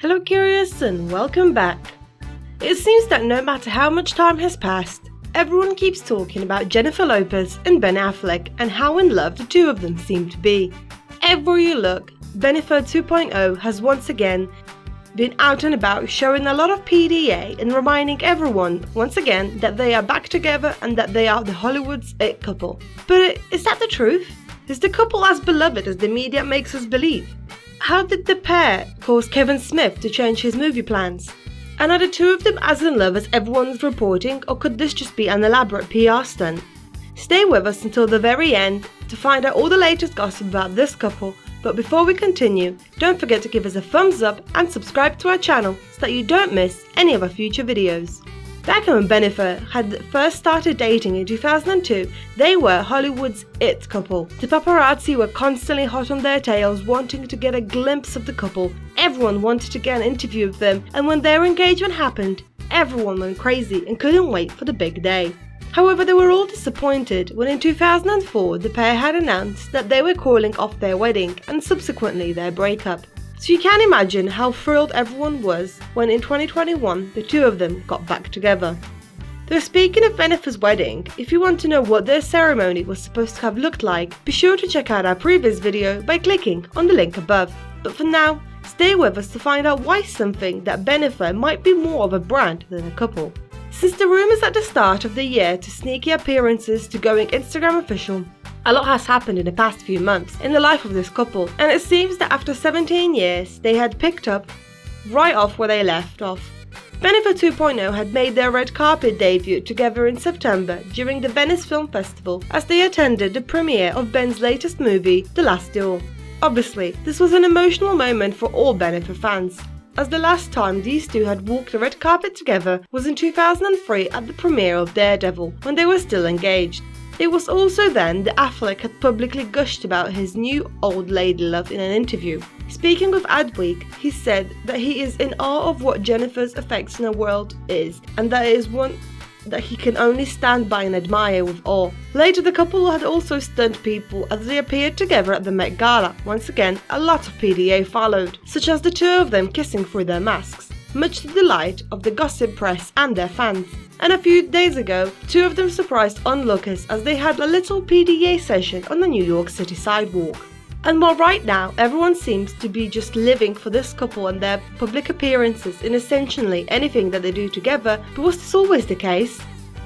Hello Curious and welcome back. It seems that no matter how much time has passed, everyone keeps talking about Jennifer Lopez and Ben Affleck and how in love the two of them seem to be. Everywhere you look, Bennifer 2.0 has once again been out and about showing a lot of PDA and reminding everyone once again that they are back together and that they are the Hollywood's it couple. But is that the truth? Is the couple as beloved as the media makes us believe? How did the pair cause Kevin Smith to change his movie plans? And are the two of them as in love as everyone's reporting, or could this just be an elaborate PR stunt? Stay with us until the very end to find out all the latest gossip about this couple, but before we continue, don't forget to give us a thumbs up and subscribe to our channel so that you don't miss any of our future videos. Back when Bennifer had first started dating in 2002, they were Hollywood's it couple. The paparazzi were constantly hot on their tails, wanting to get a glimpse of the couple. Everyone wanted to get an interview with them, and when their engagement happened, everyone went crazy and couldn't wait for the big day. However, they were all disappointed when in 2004 the pair had announced that they were calling off their wedding and subsequently their breakup. So you can imagine how thrilled everyone was when in 2021 the two of them got back together. Though speaking of Bennifer's wedding, if you want to know what their ceremony was supposed to have looked like, be sure to check out our previous video by clicking on the link above. But for now, stay with us to find out why something that Bennifer might be more of a brand than a couple. Since the rumours at the start of the year to sneaky appearances to going Instagram official, a lot has happened in the past few months in the life of this couple, and it seems that after 17 years they had picked up right off where they left off. Bennifer 2.0 had made their red carpet debut together in September during the Venice Film Festival as they attended the premiere of Ben's latest movie, The Last Duel. Obviously, this was an emotional moment for all Bennifer fans, as the last time these two had walked the red carpet together was in 2003 at the premiere of Daredevil, when they were still engaged. It was also then that Affleck had publicly gushed about his new old lady love in an interview. Speaking with Adweek, he said that he is in awe of what Jennifer's effects in the world is, and that it is one that he can only stand by and admire with awe. Later, the couple had also stunned people as they appeared together at the Met Gala. Once again, a lot of PDA followed, such as the two of them kissing through their masks, much to the delight of the gossip press and their fans. And a few days ago, two of them surprised onlookers as they had a little PDA session on the New York City sidewalk. And while right now everyone seems to be just living for this couple and their public appearances in essentially anything that they do together, but was this always the case?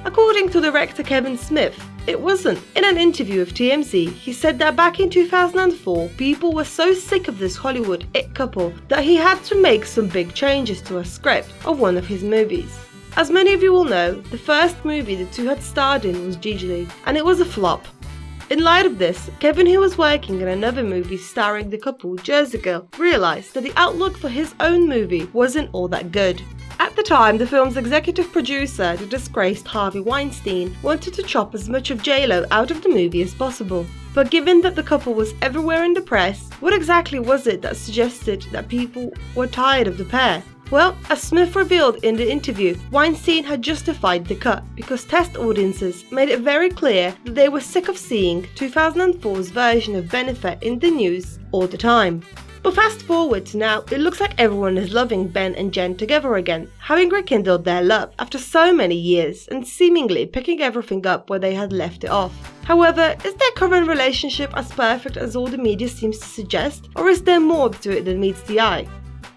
According to director Kevin Smith, it wasn't. In an interview with TMZ, he said that back in 2004, people were so sick of this Hollywood it couple that he had to make some big changes to a script of one of his movies. As many of you will know, the first movie the two had starred in was Gigli, and it was a flop. In light of this, Kevin, who was working in another movie starring the couple, Jersey Girl, realised that the outlook for his own movie wasn't all that good. At the time, the film's executive producer, the disgraced Harvey Weinstein, wanted to chop as much of J-Lo out of the movie as possible. But given that the couple was everywhere in the press, what exactly was it that suggested that people were tired of the pair? Well, as Smith revealed in the interview, Weinstein had justified the cut because test audiences made it very clear that they were sick of seeing 2004's version of Bennifer in the news all the time. But fast forward to now, it looks like everyone is loving Ben and Jen together again, having rekindled their love after so many years and seemingly picking everything up where they had left it off. However, is their current relationship as perfect as all the media seems to suggest, or is there more to it than meets the eye?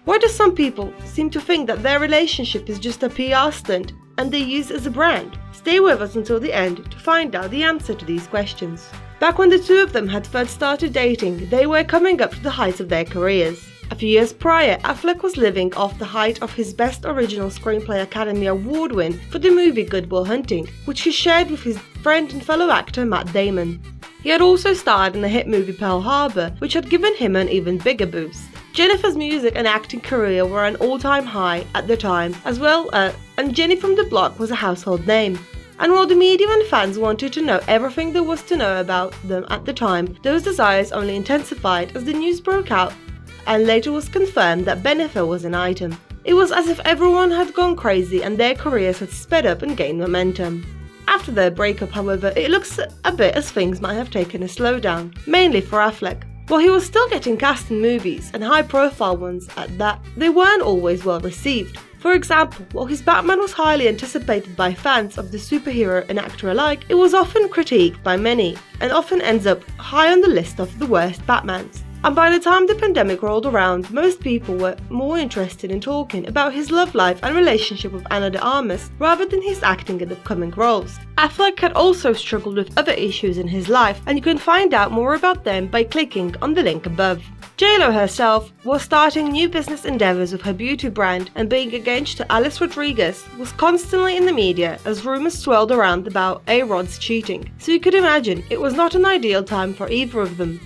Why do some people seem to think that their relationship is just a PR stunt and they use it as a brand? Stay with us until the end to find out the answer to these questions. Back when the two of them had first started dating, they were coming up to the height of their careers. A few years prior, Affleck was living off the height of his Best Original Screenplay Academy Award win for the movie Good Will Hunting, which he shared with his friend and fellow actor Matt Damon. He had also starred in the hit movie Pearl Harbor, which had given him an even bigger boost. Jennifer's music and acting career were an all-time high at the time, and Jenny from the Block was a household name. And while the media and fans wanted to know everything there was to know about them at the time, those desires only intensified as the news broke out and later was confirmed that Bennifer was an item. It was as if everyone had gone crazy and their careers had sped up and gained momentum. After their breakup, however, it looks a bit as things might have taken a slowdown, mainly for Affleck. While he was still getting cast in movies, and high-profile ones at that, they weren't always well received. For example, while his Batman was highly anticipated by fans of the superhero and actor alike, it was often critiqued by many, and often ends up high on the list of the worst Batmans. And by the time the pandemic rolled around, most people were more interested in talking about his love life and relationship with Ana de Armas rather than his acting in upcoming roles. Affleck had also struggled with other issues in his life, and you can find out more about them by clicking on the link above. J-Lo herself was starting new business endeavors with her beauty brand, and being engaged to Alice Rodriguez was constantly in the media as rumors swirled around about A-Rod's cheating, so you could imagine it was not an ideal time for either of them.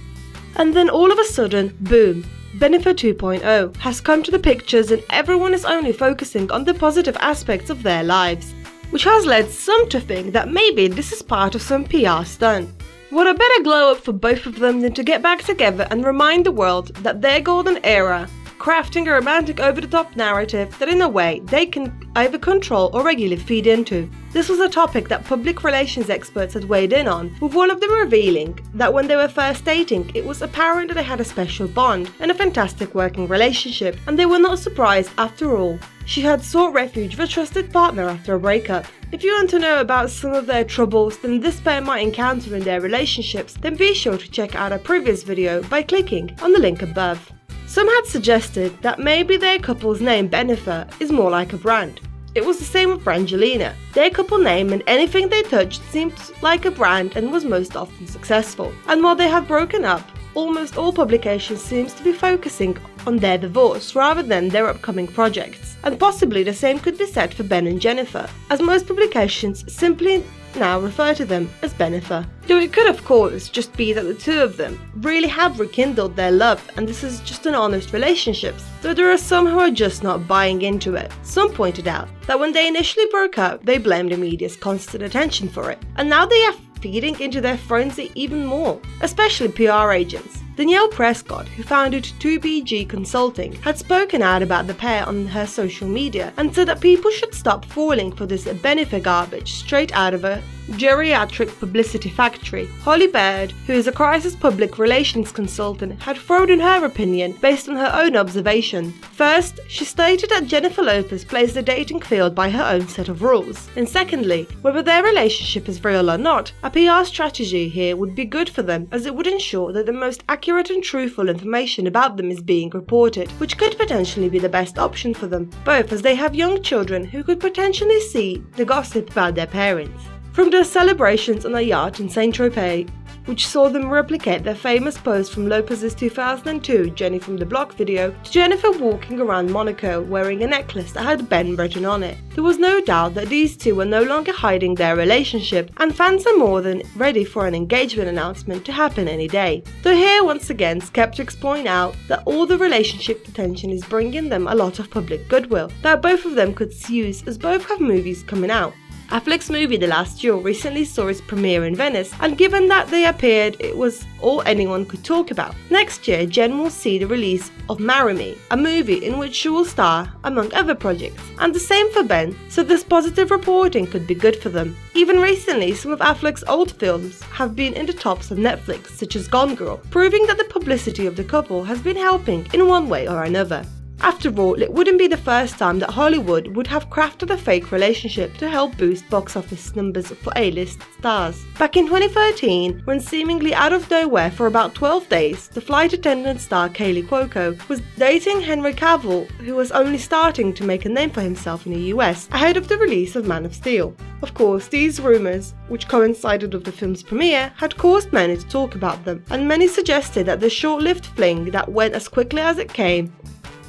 And then all of a sudden, boom, Bennifer 2.0 has come to the pictures, and everyone is only focusing on the positive aspects of their lives, which has led some to think that maybe this is part of some PR stunt. What a better glow up for both of them than to get back together and remind the world that their golden era, crafting a romantic over-the-top narrative that in a way they can either control or regularly feed into. This was a topic that public relations experts had weighed in on, with one of them revealing that when they were first dating, it was apparent that they had a special bond and a fantastic working relationship, and they were not surprised after all. She had sought refuge with a trusted partner after a breakup. If you want to know about some of their troubles that this pair might encounter in their relationships, then be sure to check out our previous video by clicking on the link above. Some had suggested that maybe their couple's name Bennifer is more like a brand. It was the same with Brangelina. Their couple name and anything they touched seemed like a brand and was most often successful. And while they have broken up, almost all publications seems to be focusing on their divorce rather than their upcoming projects. And possibly the same could be said for Ben and Jennifer, as most publications simply now refer to them as Bennifer. Though it could of course just be that the two of them really have rekindled their love and this is just an honest relationship, though there are some who are just not buying into it. Some pointed out that when they initially broke up, they blamed the media's constant attention for it, and now they are feeding into their frenzy even more, especially PR agents. Danielle Prescott, who founded 2BG Consulting, had spoken out about the pair on her social media and said that people should stop falling for this Bennifer garbage straight out of a geriatric publicity factory. Holly Baird, who is a crisis public relations consultant, had thrown in her opinion based on her own observation. First, she stated that Jennifer Lopez plays the dating field by her own set of rules. And secondly, whether their relationship is real or not, a PR strategy here would be good for them, as it would ensure that the most accurate and truthful information about them is being reported, which could potentially be the best option for them, both as they have young children who could potentially see the gossip about their parents. From their celebrations on a yacht in Saint-Tropez, which saw them replicate their famous pose from Lopez's 2002 Jenny from the Block video, to Jennifer walking around Monaco wearing a necklace that had Ben written on it. There was no doubt that these two were no longer hiding their relationship, and fans are more than ready for an engagement announcement to happen any day. Though here once again skeptics point out that all the relationship attention is bringing them a lot of public goodwill that both of them could use, as both have movies coming out. Affleck's movie The Last Duel recently saw its premiere in Venice, and given that they appeared, it was all anyone could talk about. Next year, Jen will see the release of Marry Me, a movie in which she will star, among other projects, and the same for Ben, so this positive reporting could be good for them. Even recently, some of Affleck's old films have been in the tops of Netflix, such as Gone Girl, proving that the publicity of the couple has been helping in one way or another. After all, it wouldn't be the first time that Hollywood would have crafted a fake relationship to help boost box office numbers for A-list stars. Back in 2013, when seemingly out of nowhere for about 12 days, the flight attendant star Kaley Cuoco was dating Henry Cavill, who was only starting to make a name for himself in the US ahead of the release of Man of Steel. Of course, these rumours, which coincided with the film's premiere, had caused many to talk about them, and many suggested that the short-lived fling that went as quickly as it came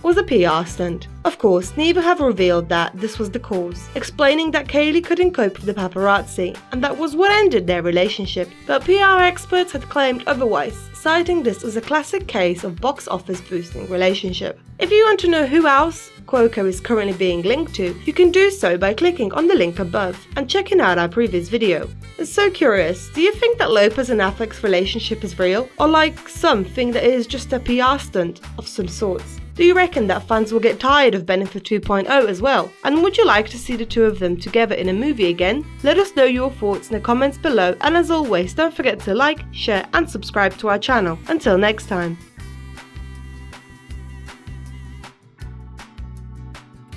was a PR stunt. Of course, neither have revealed that this was the cause, explaining that Kaley couldn't cope with the paparazzi, and that was what ended their relationship, but PR experts had claimed otherwise, citing this as a classic case of box office boosting relationship. If you want to know who else Cuoco is currently being linked to, you can do so by clicking on the link above and checking out our previous video. It's so curious, do you think that Lopez and Affleck's relationship is real, or like some think that it is just a PR stunt of some sorts? Do you reckon that fans will get tired of Bennifer 2.0 as well? And would you like to see the two of them together in a movie again? Let us know your thoughts in the comments below, and as always, don't forget to like, share and subscribe to our channel. Until next time.